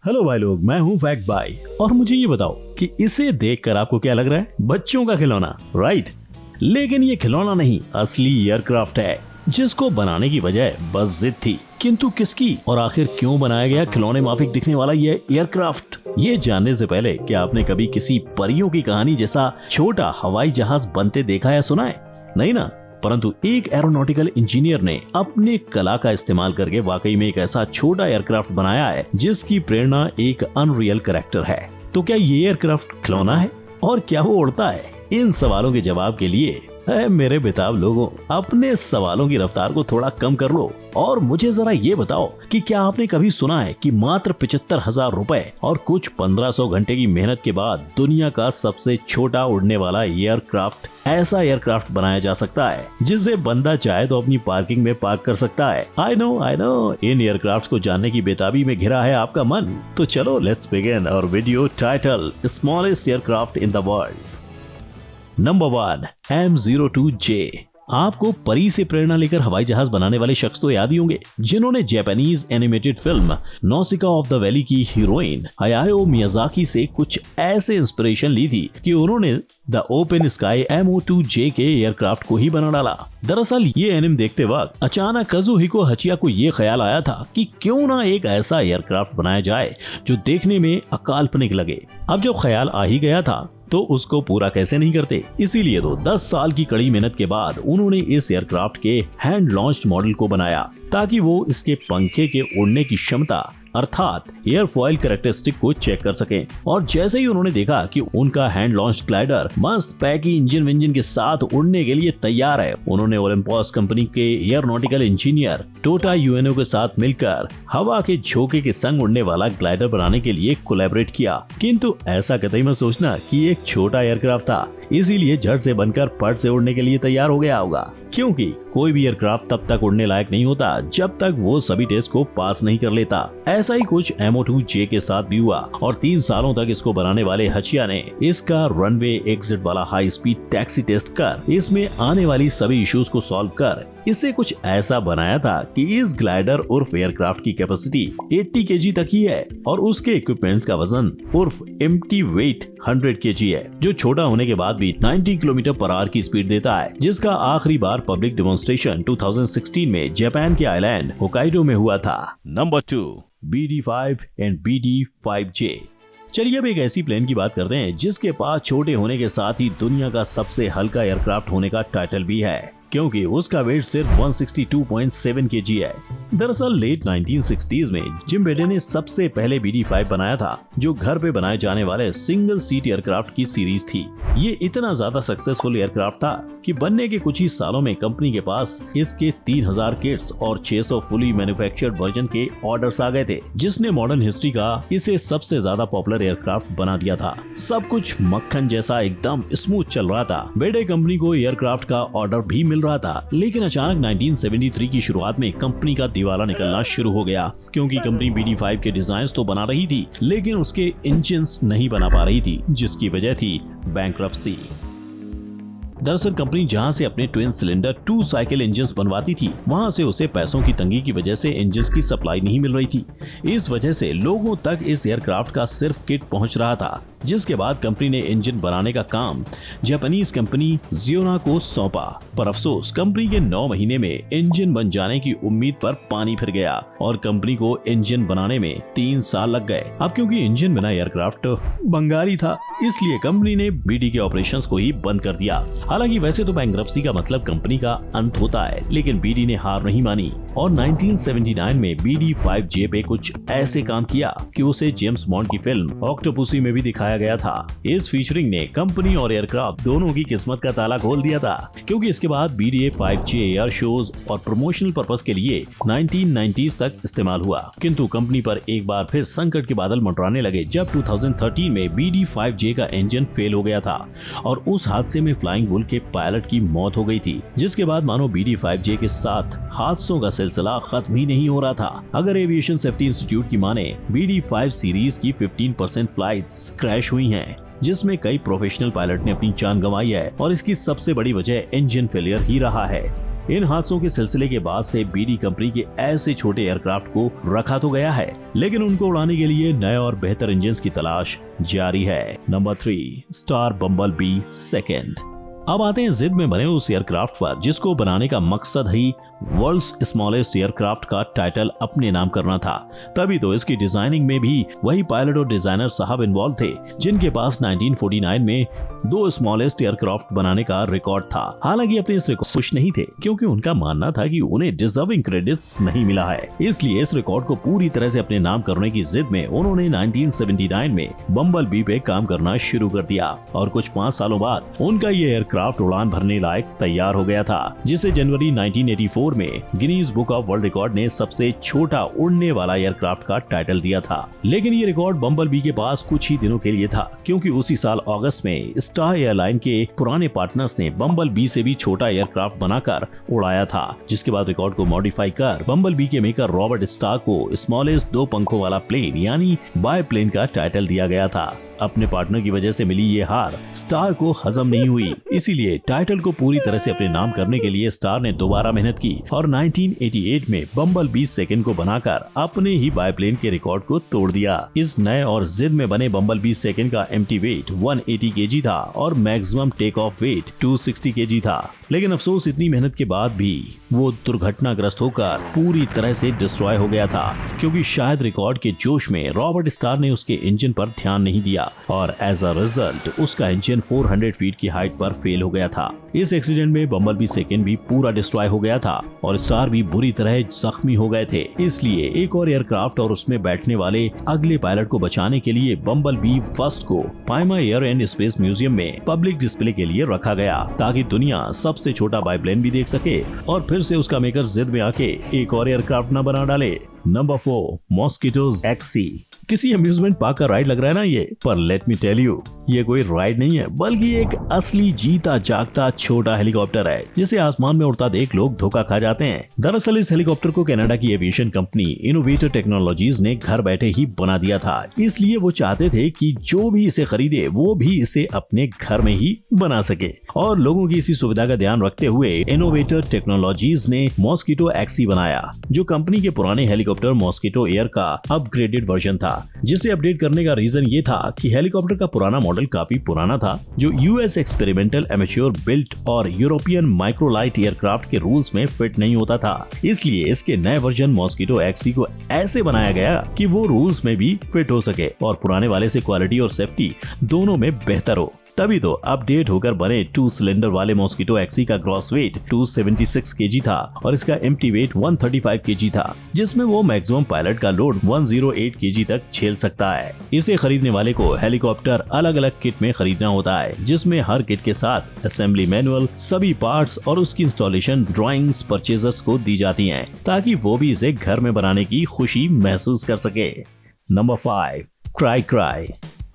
Hello भाई लोग, मैं हूँ फैक्ट भाई और मुझे ये बताओ कि इसे देखकर आपको क्या लग रहा है? बच्चों का खिलौना, राइट? लेकिन ये खिलौना नहीं, असली एयरक्राफ्ट है जिसको बनाने की वजह बस जिद थी। किंतु किसकी और आखिर क्यों बनाया गया खिलौने माफिक दिखने वाला ये एयरक्राफ्ट? ये जानने से पहले क्या आपने कभी किसी परियों की कहानी जैसा छोटा हवाई जहाज बनते देखा या सुना है? नहीं ना। परंतु एक एरोनॉटिकल इंजीनियर ने अपने कला का इस्तेमाल करके वाकई में एक ऐसा छोटा एयरक्राफ्ट बनाया है जिसकी प्रेरणा एक अनरियल कैरेक्टर है। तो क्या ये एयरक्राफ्ट खिलौना है और क्या वो उड़ता है? इन सवालों के जवाब के लिए मेरे बेताब लोगों, अपने सवालों की रफ्तार को थोड़ा कम कर लो और मुझे जरा ये बताओ कि क्या आपने कभी सुना है कि मात्र 75,000 रुपए और कुछ 1500 घंटे की मेहनत के बाद दुनिया का सबसे छोटा उड़ने वाला एयरक्राफ्ट, ऐसा एयरक्राफ्ट बनाया जा सकता है जिसे बंदा चाहे तो अपनी पार्किंग में पार्क कर सकता है। आई नो इन एयरक्राफ्ट को जानने की बेताबी में घिरा है आपका मन। तो चलो लेट्स बिगिन और video title smallest aircraft in the world. Number 1, M02J। आपको परी से प्रेरणा लेकर हवाई जहाज बनाने वाले शख्स तो याद ही होंगे जिन्होंने Japanese animated film Nausicaa of the valley की हीरोइन हायाओ मियाजाकी से कुछ ऐसे इंस्पिरेशन ली थी कि उन्होंने द ओपन स्काई M02J के एयरक्राफ्ट को ही बना डाला। दरअसल ये एनिम देखते वक्त अचानक काजुहिको हचिया को ये ख्याल आया था कि क्यों ना एक ऐसा एयरक्राफ्ट बनाया जाए जो देखने में अकाल्पनिक लगे। अब जब ख्याल आ ही गया था तो उसको पूरा कैसे नहीं करते। इसीलिए तो 10 साल की कड़ी मेहनत के बाद उन्होंने इस एयरक्राफ्ट के हैंड लॉन्च्ड मॉडल को बनाया ताकि वो इसके पंखे के उड़ने की क्षमता अर्थात एयरफॉइल कैरेक्टरिस्टिक को चेक कर सकें। और जैसे ही उन्होंने देखा कि उनका हैंड लॉन्च ग्लाइडर मस्त पैकी इंजन विंजन के साथ उड़ने के लिए तैयार है, उन्होंने ओलंपस कंपनी के एयरोनॉटिकल इंजीनियर टोटा यूएनओ के साथ मिलकर हवा के झोंके के संग उड़ने वाला ग्लाइडर बनाने के लिए कोलैबोरेट किया। किंतु ऐसा कतई मत सोचना कि एक छोटा एयरक्राफ्ट था इसीलिए झट से बनकर पट से उड़ने के लिए तैयार हो गया होगा, क्योंकि कोई भी एयरक्राफ्ट तब तक उड़ने लायक नहीं होता जब तक वो सभी टेस्ट को पास नहीं कर लेता। ऐसा ही कुछ M02J के साथ भी हुआ और 3 सालों तक इसको बनाने वाले हचिया ने इसका रनवे एग्जिट वाला हाई स्पीड टैक्सी टेस्ट कर इसमें आने वाली सभी इश्यूज को सॉल्व कर इसे कुछ ऐसा बनाया था कि इस ग्लाइडर उर्फ एयरक्राफ्ट की कैपेसिटी 80 kg तक ही है और उसके इक्विपमेंट्स का वजन उर्फ एम्प्टी वेट 100 kg है, जो छोटा होने के बाद भी 90 km/h की स्पीड देता है, जिसका आखिरी बार पब्लिक डेमोन्स्ट्रेशन 2016 में जापान के आइलैंड होकाइडो में हुआ था। Number 2, BD5 and BD5J। चलिए अब एक ऐसी प्लेन की बात करते हैं जिसके पास छोटे होने के साथ ही दुनिया का सबसे हल्का एयरक्राफ्ट होने का टाइटल भी है, क्योंकि उसका वेट सिर्फ 162.7 kg है। दरअसल लेट 1960s में जिम बेडे ने सबसे पहले BD5 बनाया था, जो घर पे बनाए जाने वाले सिंगल सीट एयरक्राफ्ट की सीरीज थी। ये इतना ज्यादा सक्सेसफुल एयरक्राफ्ट था कि बनने के कुछ ही सालों में कंपनी के पास इसके 3000 किट्स और 600 फुली मैन्युफैक्चर्ड वर्जन के ऑर्डर्स आ गए थे, जिसने मॉडर्न हिस्ट्री का इसे सबसे ज्यादा पॉपुलर एयरक्राफ्ट बना दिया था। सब कुछ मक्खन जैसा एकदम स्मूथ चल रहा था। बेडे कंपनी को एयरक्राफ्ट का ऑर्डर भी मिल रहा था, लेकिन अचानक 1973 की शुरुआत में कंपनी का दिवाला निकलना शुरू हो गया, क्योंकि कंपनी BD5 के डिजाइन्स तो बना रही थी लेकिन उसके इंजन्स नहीं बना पा रही थी, जिसकी वजह थी बैंक्रप्सी। दरअसल कंपनी जहां से अपने ट्विन सिलेंडर 2 साइकिल इंजन्स बनवाती थी, वहां से उसे पैसों की तंगी की वजह से इंजन्स की सप्लाई नहीं मिल रही थी। इस वजह से लोगों तक इस एयरक्राफ्ट का सिर्फ किट पहुंच रहा था, जिसके बाद कंपनी ने इंजन बनाने का काम जापानीज कंपनी जियोना को सौंपा। पर अफसोस कंपनी के 9 महीने में इंजन बन जाने की उम्मीद पर पानी फिर गया और कंपनी को इंजन बनाने में 3 साल लग गए। अब क्योंकि इंजन बिना एयरक्राफ्ट बंगाली था, इसलिए कंपनी ने BD के ऑपरेशंस को ही बंद कर दिया। हालांकि वैसे तो बैंक्रप्सी का मतलब कंपनी का अंत होता है, लेकिन BD ने हार नहीं मानी और 1979 में BD5J पे कुछ ऐसे काम किया कि उसे जेम्स बॉन्ड की फिल्म ऑक्टोपसी में भी दिखाया गया था। इस फीचरिंग ने कंपनी और एयरक्राफ्ट दोनों की किस्मत का ताला खोल दिया था, क्योंकि इसके बाद BD5J एयर शोज और प्रमोशनल पर्पस के लिए 1990s तक इस्तेमाल हुआ। किंतु कंपनी पर एक बार फिर संकट के बादल मंडराने लगे जब 2013 में BD5J का इंजन फेल हो गया था और उस हादसे में फ्लाइंग बुल के पायलट की मौत हो गई थी, जिसके बाद मानो BD5J के साथ हादसों का सिलसिला खत्म ही नहीं हो रहा था। अगर एविएशन सेफ्टी इंस्टीट्यूट की माने, BD5 सीरीज की 15% फ्लाइट्स क्रैश हुई हैं, जिसमें कई प्रोफेशनल पायलट ने अपनी जान गंवाई है और इसकी सबसे बड़ी वजह इंजन फेलियर ही रहा है। इन हादसों के सिलसिले के बाद से बीडी कंपनी के ऐसे छोटे एयरक्राफ्ट को रखा तो गया है, लेकिन उनको उड़ाने के लिए नए और बेहतर इंजन की तलाश जारी है। नंबर 3, स्टार बम्बल बी सेकेंड। अब आते हैं जिद में बने उस एयरक्राफ्ट पर जिसको बनाने का मकसद ही वर्ल्ड्स स्मॉलेस्ट एयरक्राफ्ट का टाइटल अपने नाम करना था। तभी तो इसकी डिजाइनिंग में भी वही पायलट और डिजाइनर साहब इन्वॉल्व थे जिनके पास 1949 में 2 स्मॉलेस्ट एयरक्राफ्ट बनाने का रिकॉर्ड था। हालांकि अपने इस रिकॉर्ड खुश नहीं थे क्योंकि उनका मानना था कि उन्हें डिजर्विंग क्रेडिट्स नहीं मिला है। इसलिए इस रिकॉर्ड को पूरी तरह से अपने नाम करने की जिद में उन्होंने 1979 में बम्बल बी पे काम करना शुरू कर दिया और कुछ 5 सालों बाद उनका ये एयरक्राफ्ट उड़ान भरने लायक तैयार हो गया था, जिसे जनवरी 1984 में Guinness book of world record ने सबसे छोटा उड़ने वाला एयरक्राफ्ट का टाइटल दिया था। लेकिन ये रिकॉर्ड बम्बल बी के पास कुछ ही दिनों के लिए था क्योंकि उसी साल अगस्त में स्टार एयरलाइन के पुराने पार्टनर्स ने बम्बल बी से भी छोटा एयरक्राफ्ट बनाकर उड़ाया था, जिसके बाद रिकॉर्ड को मॉडिफाई कर बम्बल बी के मेकर रॉबर्ट स्टार को स्मॉलेस्ट 2 पंखों वाला प्लेन यानी बाय प्लेन का टाइटल दिया गया था। अपने पार्टनर की वजह से मिली ये हार स्टार को हजम नहीं हुई, इसीलिए टाइटल को पूरी तरह से अपने नाम करने के लिए स्टार ने दोबारा मेहनत की और 1988 में बम्बल बी सेकेंड को बनाकर अपने ही बायप्लेन के रिकॉर्ड को तोड़ दिया। इस नए और जिद में बने बम्बल बी सेकेंड का एम्प्टी वेट 180 केजी था और maximum take off weight 260 KG था। लेकिन अफसोस इतनी मेहनत के बाद भी वो दुर्घटनाग्रस्त होकर पूरी तरह से डिस्ट्रॉय हो गया था क्योंकि शायद रिकॉर्ड के जोश में रॉबर्ट स्टार ने उसके इंजन पर ध्यान नहीं दिया और एज अ रिजल्ट उसका इंजन 400 फीट की हाइट पर फेल हो गया था। इस एक्सीडेंट में बम्बल बी सेकेंड भी पूरा डिस्ट्रॉय हो गया था और स्टार भी बुरी तरह जख्मी हो गए थे। इसलिए एक और एयरक्राफ्ट और उसमें बैठने वाले अगले पायलट को बचाने के लिए बम्बल बी फर्स्ट को पाइमा एयर एंड स्पेस म्यूजियम में पब्लिक डिस्प्ले के लिए रखा गया ताकि दुनिया सबसे छोटा बायप्लेन भी देख सके और फिर से उसका मेकर जिद में आके एक और एयरक्राफ्ट न बना डाले। Number 4, mosquito XC। किसी अम्यूजमेंट पार्क का राइड लग रहा है ना ये, पर लेट मी टेल यू ये कोई राइड नहीं है बल्कि एक असली जीता जागता छोटा हेलीकॉप्टर है जिसे आसमान में उड़ता देख लोग धोखा खा जाते हैं। दरअसल इस हेलीकॉप्टर को कनाडा की एविएशन कंपनी इनोवेटर टेक्नोलॉजीज ने घर बैठे ही बना दिया था। इसलिए वो चाहते थे कि जो भी इसे खरीदे वो भी इसे अपने घर में ही बना सके और लोगों की इसी सुविधा का ध्यान रखते हुए इनोवेटर टेक्नोलॉजीज ने मॉस्किटो XC बनाया जो कंपनी के पुराने हेलीकॉप्टर मॉस्किटो एयर का अपग्रेडेड वर्जन था, जिसे अपडेट करने का रीजन ये था कि हेलीकॉप्टर का पुराना मॉडल काफी पुराना था जो यूएस एक्सपेरिमेंटल एमेच्योर बिल्ट और यूरोपियन माइक्रोलाइट एयरक्राफ्ट के रूल्स में फिट नहीं होता था। इसलिए इसके नए वर्जन मॉस्किटो XC को ऐसे बनाया गया कि वो रूल्स में भी फिट हो सके और पुराने वाले से क्वालिटी और सेफ्टी दोनों में बेहतर हो। तभी तो अपडेट होकर बने 2 सिलेंडर वाले मॉस्किटो XC का ग्रॉस वेट 276 केजी था और इसका एम्प्टी वेट 135 केजी था, जिसमें वो मैक्सिमम पायलट का लोड 108 केजी तक झेल सकता है। इसे खरीदने वाले को हेलीकॉप्टर अलग अलग किट में खरीदना होता है जिसमें हर किट के साथ असेंबली मैनुअल, सभी पार्ट्स और उसकी इंस्टॉलेशन ड्राइंग्स परचेजर्स को दी जाती हैं ताकि वो भी इसे घर में बनाने की खुशी महसूस कर सके। Number 5, cry cry.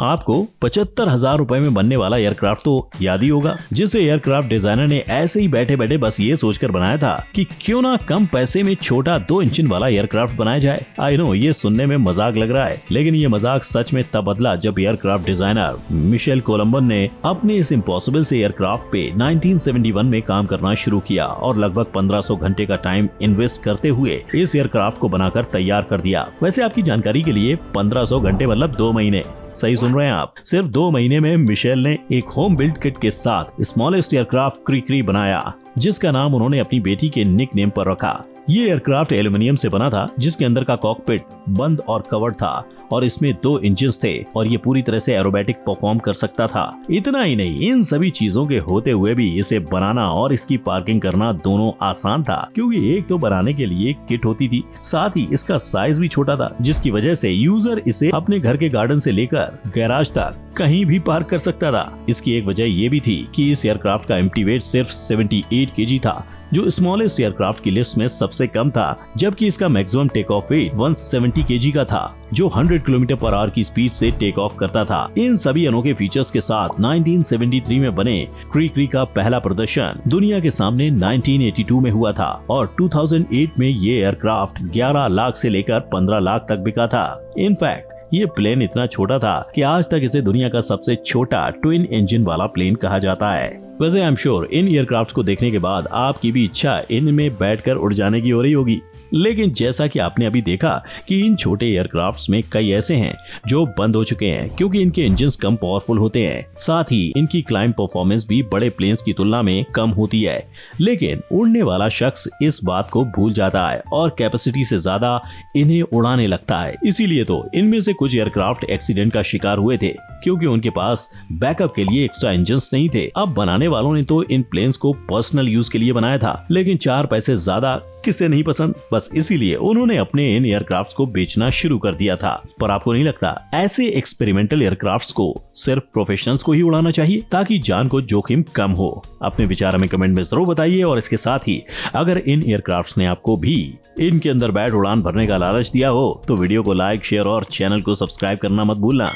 आपको 75,000 रुपए में बनने वाला एयरक्राफ्ट तो याद ही होगा जिसे एयरक्राफ्ट डिजाइनर ने ऐसे ही बैठे बैठे बस ये सोचकर बनाया था कि क्यों ना कम पैसे में छोटा 2 इंजन वाला एयरक्राफ्ट बनाया जाए। आई नो ये सुनने में मजाक लग रहा है, लेकिन ये मजाक सच में तब बदला जब एयरक्राफ्ट डिजाइनर मिशेल कोलंबन ने अपने इस इम्पॉसिबल से एयरक्राफ्ट पे 1971 में काम करना शुरू किया और लगभग 1500 घंटे का टाइम इन्वेस्ट करते हुए इस एयरक्राफ्ट को बनाकर तैयार कर दिया। वैसे आपकी जानकारी के लिए 1500 घंटे मतलब 2 महीने, सही सुन रहे हैं आप। सिर्फ 2 महीने में मिशेल ने एक होम बिल्ड किट के साथ स्मॉलेस्ट एयरक्राफ्ट क्री बनाया जिसका नाम उन्होंने अपनी बेटी के निक नेम पर रखा। ये एयरक्राफ्ट एल्यूमिनियम से बना था जिसके अंदर का कॉकपिट बंद और कवर्ड था और इसमें 2 इंजन्स थे और ये पूरी तरह से एरोबेटिक परफॉर्म कर सकता था। इतना ही नहीं, इन सभी चीजों के होते हुए भी इसे बनाना और इसकी पार्किंग करना दोनों आसान था क्योंकि एक तो बनाने के लिए किट होती थी, साथ ही इसका साइज भी छोटा था जिसकी वजह से यूजर इसे अपने घर के गार्डन से लेकर गैराज तक कहीं भी पार्क कर सकता था। इसकी एक वजह ये भी थी कि इस एयरक्राफ्ट का एम्प्टी वेट सिर्फ 78 केजी था जो स्मॉलेस्ट एयरक्राफ्ट की लिस्ट में सबसे कम था, जबकि इसका maximum take off weight 170 KG का था जो 100 किलोमीटर पर आवर की स्पीड से टेक ऑफ करता था। इन सभी अनोखे फीचर्स के साथ 1973 में बने क्री का पहला प्रदर्शन दुनिया के सामने 1982 में हुआ था और 2008 में ये एयरक्राफ्ट 11 लाख से लेकर 15 लाख तक बिका था। इनफैक्ट ये प्लेन इतना छोटा था कि आज तक इसे दुनिया का सबसे छोटा ट्विन इंजन वाला प्लेन कहा जाता है। वैसे I am sure in aircraft को देखने के बाद आपकी भी इच्छा इनमें बैठकर उड़ जाने की हो रही होगी। लेकिन जैसा कि आपने अभी देखा कि इन छोटे एयरक्राफ्ट्स में कई ऐसे हैं जो बंद हो चुके हैं क्योंकि इनके इंजन्स कम पावरफुल होते हैं। साथ ही इनकी क्लाइंब परफॉर्मेंस भी बड़े प्लेन्स की तुलना में कम होती है। लेकिन उड़ने वाला शख्स इस बात को भूल जाता है और कैपेसिटी से ज्यादा इन्हें उड़ाने लगता है। इसीलिए तो इनमें से कुछ एयरक्राफ्ट एक्सीडेंट का शिकार हुए थे क्योंकि उनके पास बैकअप के लिए एक्स्ट्रा इंजन्स नहीं थे। अब बनाने वालों ने तो इन प्लेन्स को पर्सनल यूज के लिए बनाया था, लेकिन 4 पैसे ज्यादा किसे नहीं पसंद, बस इसीलिए उन्होंने अपने इन एयरक्राफ्ट्स को बेचना शुरू कर दिया था। पर आपको नहीं लगता ऐसे एक्सपेरिमेंटल एयरक्राफ्ट्स को सिर्फ प्रोफेशनल्स को ही उड़ाना चाहिए ताकि जान को जोखिम कम हो? अपने विचार हमें कमेंट में जरूर बताइए। और इसके साथ ही अगर इन एयरक्राफ्ट्स ने आपको भी इनके अंदर बैठ उड़ान भरने का लालच दिया हो तो वीडियो को लाइक, शेयर और चैनल को सब्सक्राइब करना मत भूलना।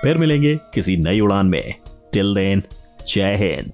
फिर मिलेंगे किसी नई उड़ान में। टिल देन, जय हिंद।